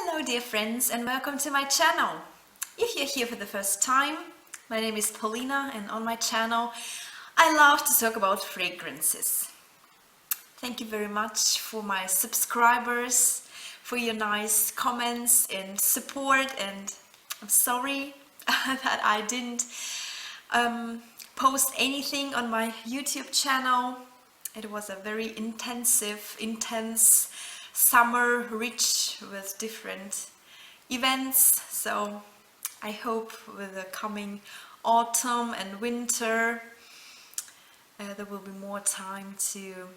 Hello dear friends and welcome to my channel. If you're here for the first time, my name is Polina and on my channel I love to talk about fragrances. Thank you very much for my subscribers, for your nice comments and support, and I'm sorry that I didn't post anything on my YouTube channel. It was a very intense summer, rich with different events, so I hope with the coming autumn and winter there will be more time to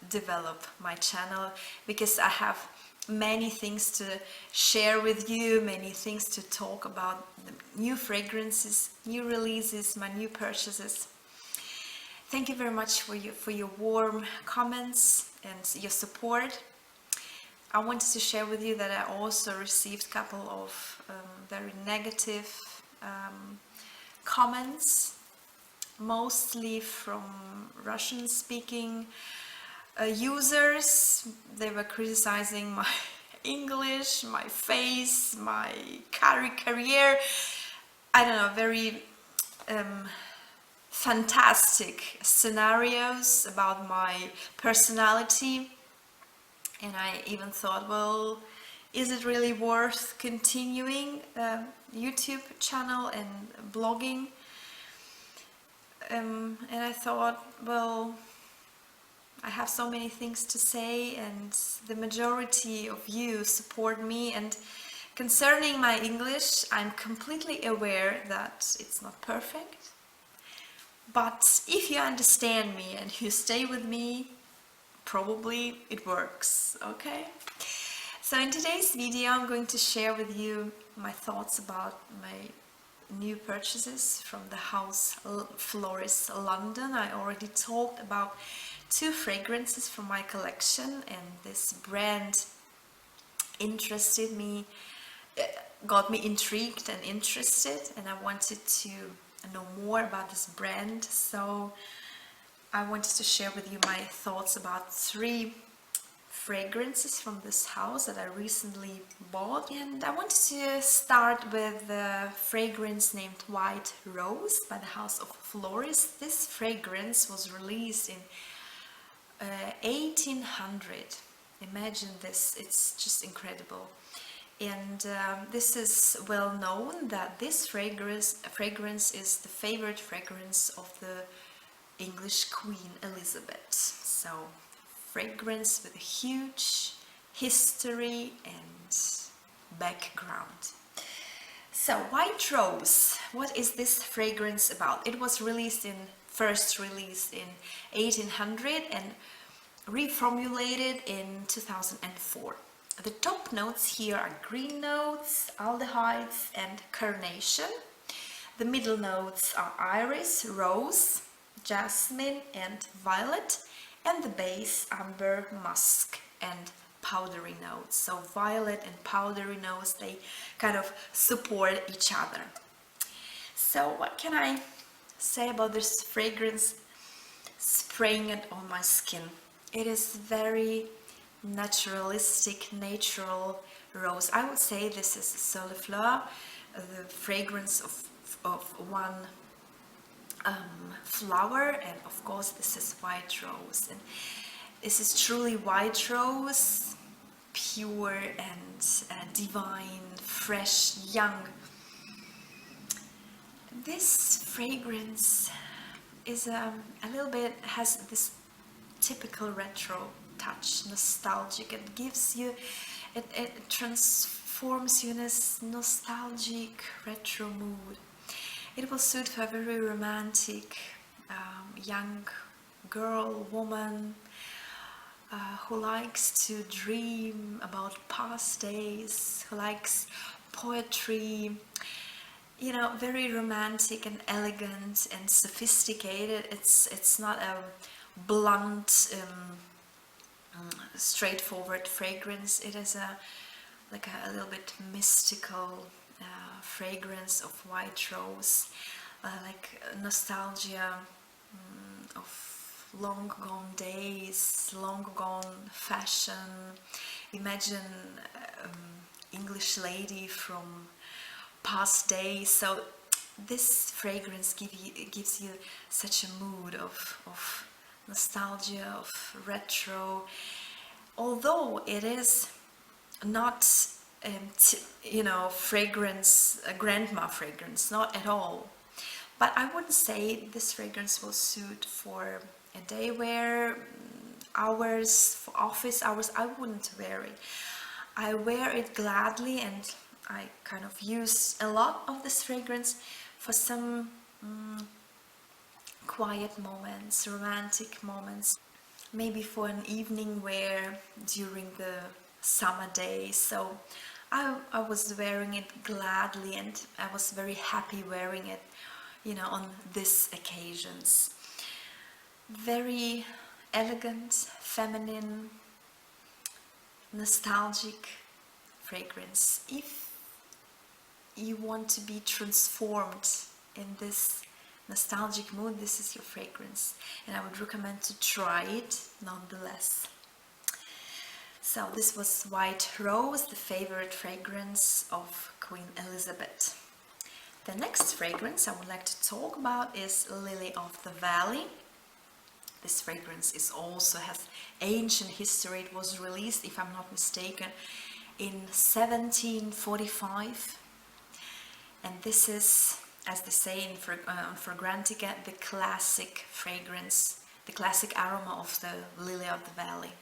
develop my channel, because I have many things to share with you, many things to talk about, the new fragrances, new releases, my new purchases. Thank you very much for your warm comments and your support. I wanted to share with you that I also received a couple of very negative comments, mostly from Russian-speaking users. They were criticizing my English, my face, my career. I don't know, very fantastic scenarios about my personality. And I even thought, well, is it really worth continuing YouTube channel and blogging? And I thought, well, I have so many things to say and the majority of you support me, and concerning my English, I'm completely aware that it's not perfect. But if you understand me and you stay with me, probably it works, okay? So in today's video I'm going to share with you my thoughts about my new purchases from the house Floris London. I already talked about 2 fragrances from my collection, and this brand interested me, got me intrigued and interested, and I wanted to know more about this brand. So I wanted to share with you my thoughts about 3 fragrances from this house that I recently bought. And I wanted to start with the fragrance named White Rose by the house of Floris. This fragrance was released in 1800. Imagine this, it's just incredible. And this is well known that this fragrance is the favorite fragrance of the English Queen Elizabeth. So fragrance with a huge history and background. So White Rose, what is this fragrance about? It was first released in 1800 and reformulated in 2004. The top notes here are green notes, aldehydes and carnation. The middle notes are iris, rose, jasmine and violet, and the base amber, musk and powdery notes. So violet and powdery notes, they kind of support each other. So what can I say about this fragrance? Spraying it on my skin, it is very naturalistic, natural rose. I would say this is Solifleur, the fragrance of one flower, and of course this is White Rose, and this is truly White Rose, pure and divine, fresh, young. This fragrance is a little bit, has this typical retro touch, nostalgic. It gives you, it transforms you in this nostalgic retro mood. It will suit for a very romantic young girl, woman who likes to dream about past days, who likes poetry, you know, very romantic and elegant and sophisticated. It's not a blunt, straightforward fragrance. It is like a little bit mystical fragrance of White Rose, like nostalgia of long gone days, long gone fashion. Imagine English lady from past days. So this fragrance gives you such a mood of nostalgia, of retro, although it is not fragrance, a grandma fragrance, not at all. But I wouldn't say this fragrance will suit for a day wear, hours, for office hours. I wouldn't wear it. I wear it gladly, and I kind of use a lot of this fragrance for some quiet moments, romantic moments, maybe for an evening wear during the summer days. So I was wearing it gladly, and I was very happy wearing it, on these occasions. Very elegant, feminine, nostalgic fragrance. If you want to be transformed in this nostalgic mood, this is your fragrance, and I would recommend to try it nonetheless. So this was White Rose, the favorite fragrance of Queen Elizabeth. The next fragrance I would like to talk about is Lily of the Valley. This fragrance also has ancient history. It was released, if I'm not mistaken, in 1745. And this is, as they say in Fragrantica, the classic fragrance, the classic aroma of the Lily of the Valley.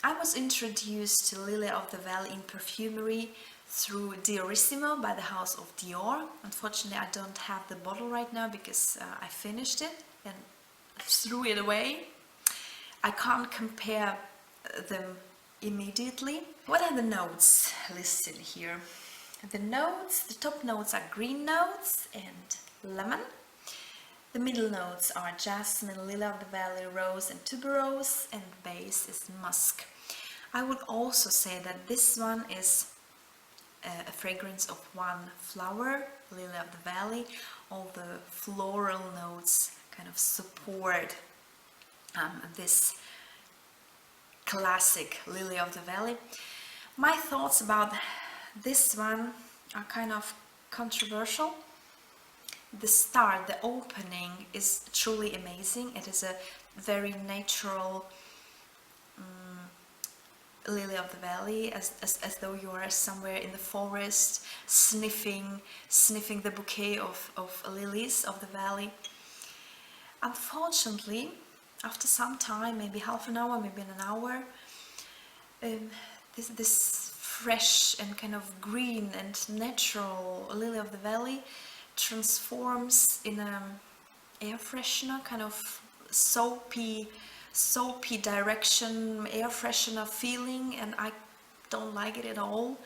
I was introduced to Lily of the Valley in perfumery through Diorissimo by the house of Dior. Unfortunately, I don't have the bottle right now because I finished it and threw it away. I can't compare them immediately. What are the notes listed here? The top notes are green notes and lemon. The middle notes are jasmine, lily of the valley, rose and tuberose, and the base is musk. I would also say that this one is a fragrance of one flower, lily of the valley. All the floral notes kind of support this classic lily of the valley. My thoughts about this one are kind of controversial. The start, the opening is truly amazing. It is a very natural lily of the valley, as though you are somewhere in the forest sniffing the bouquet of lilies of the valley. Unfortunately, after some time, maybe half an hour, maybe an hour, this fresh and kind of green and natural lily of the valley transforms in an air freshener, kind of soapy direction, air freshener feeling, and I don't like it at all.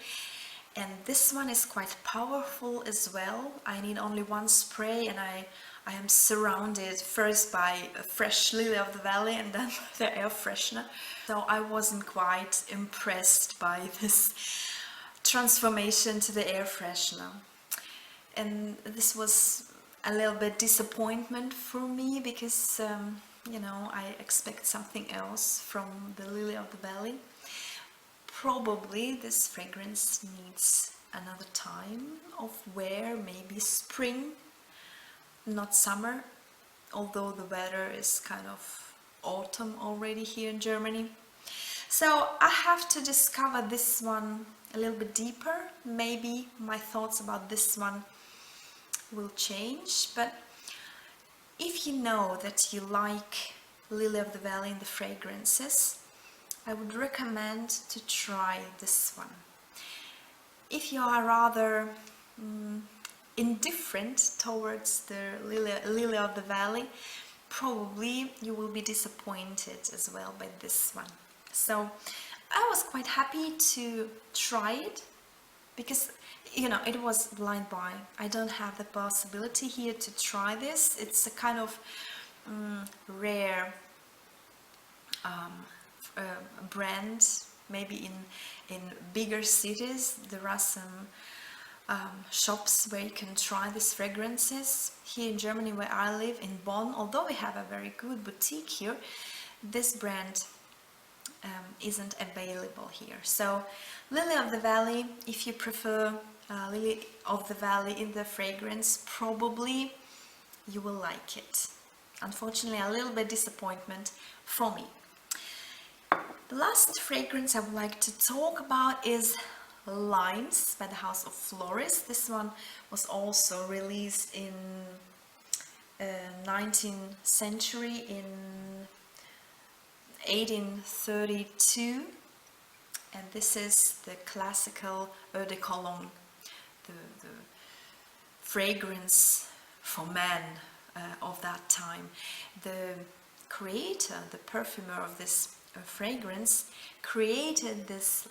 And this one is quite powerful as well. I need only one spray, and I am surrounded first by a fresh lily of the valley and then the air freshener. So I wasn't quite impressed by this transformation to the air freshener. And this was a little bit disappointment for me because I expect something else from the lily of the valley. Probably this fragrance needs another time of wear, maybe spring, not summer, although the weather is kind of autumn already here in Germany. So I have to discover this one a little bit deeper. Maybe my thoughts about this one will change, but if you know that you like Lily of the Valley in the fragrances, I would recommend to try this one. If you are rather indifferent towards the Lily of the Valley, probably you will be disappointed as well by this one. So I was quite happy to try it because it was blind buy. I don't have the possibility here to try this. It's a kind of rare brand. Maybe in bigger cities there are some shops where you can try these fragrances. Here in Germany, where I live, in Bonn, although we have a very good boutique here, this brand isn't available here. So Lily of the Valley, if you prefer Lily of the Valley in the fragrance, probably you will like it. Unfortunately, a little bit disappointment for me. The last fragrance I would like to talk about is Limes by the House of Floris. This one was also released in 19th century, in 1832, and this is the classical eau de cologne, the fragrance for men of that time. The creator, the perfumer of this fragrance, created this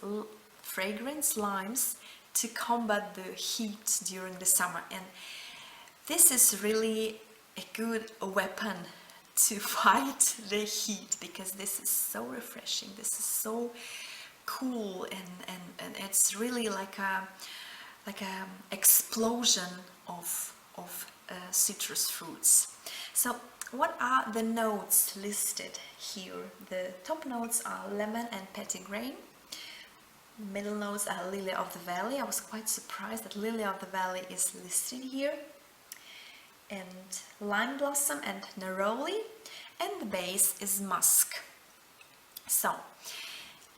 fragrance Limes to combat the heat during the summer, and this is really a good weapon to fight the heat, because this is so refreshing, this is so cool, and it's really like a explosion of citrus fruits. So what are the notes listed here? The top notes are lemon and petitgrain. Middle notes are Lily of the Valley. I was quite surprised that Lily of the Valley is listed here. And lime blossom and neroli, and the base is musk. So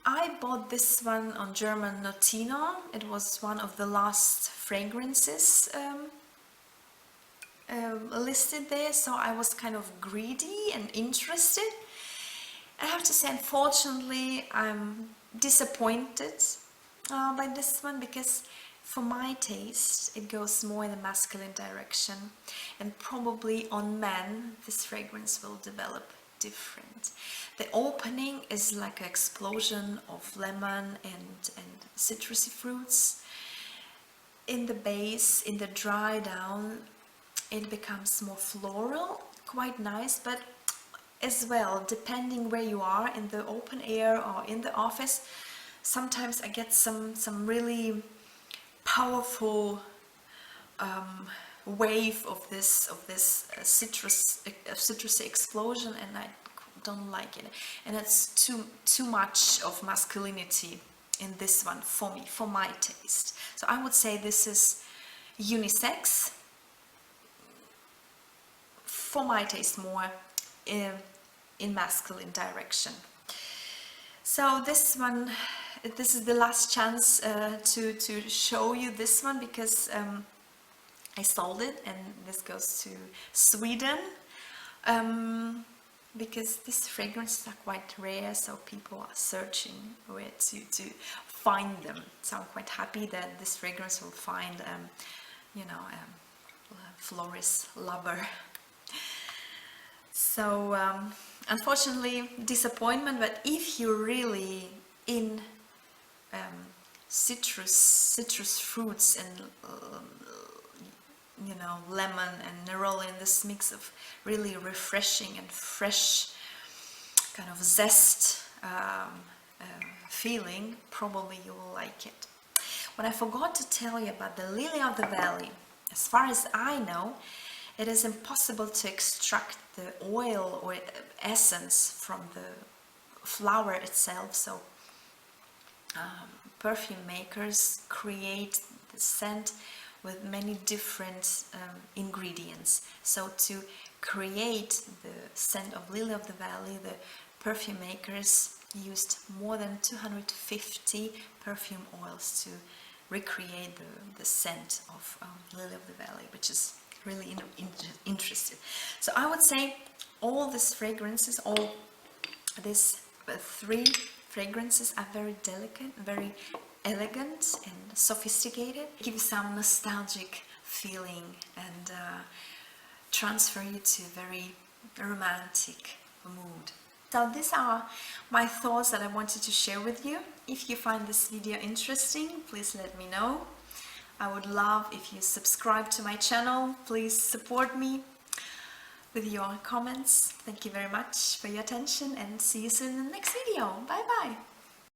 I bought this one on German Notino. It was one of the last fragrances listed there, so I was kind of greedy and interested. I have to say, unfortunately, I'm disappointed by this one, because for my taste it goes more in the masculine direction, and probably on men this fragrance will develop different. The opening is like an explosion of lemon and citrusy fruits. In the base, in the dry down, it becomes more floral, quite nice, but as well, depending where you are, in the open air or in the office, sometimes I get some really powerful wave of this citrusy explosion, and I don't like it, and it's too much of masculinity in this one for me, for my taste. So I would say this is unisex, for my taste, more in masculine direction. So this one, this is the last chance to show you this one, because I sold it, and this goes to Sweden, because these fragrances are quite rare, so people are searching where to find them. So I'm quite happy that this fragrance will find Floris lover. So unfortunately, disappointment, but if you're really in citrus fruits and lemon and neroli, and this mix of really refreshing and fresh kind of zest feeling, probably you will like it. What I forgot to tell you about the Lily of the Valley, as far as I know, it is impossible to extract the oil or essence from the flower itself, so perfume makers create the scent with many different ingredients. So to create the scent of Lily of the Valley, the perfume makers used more than 250 perfume oils to recreate the scent of Lily of the Valley, which is really interesting. So I would say all these fragrances, all these three fragrances are very delicate, very elegant and sophisticated. Give you some nostalgic feeling and transfer you to a very romantic mood. So these are my thoughts that I wanted to share with you. If you find this video interesting, please let me know. I would love if you subscribe to my channel. Please support me with your comments. Thank you very much for your attention, and see you soon in the next video. Bye bye!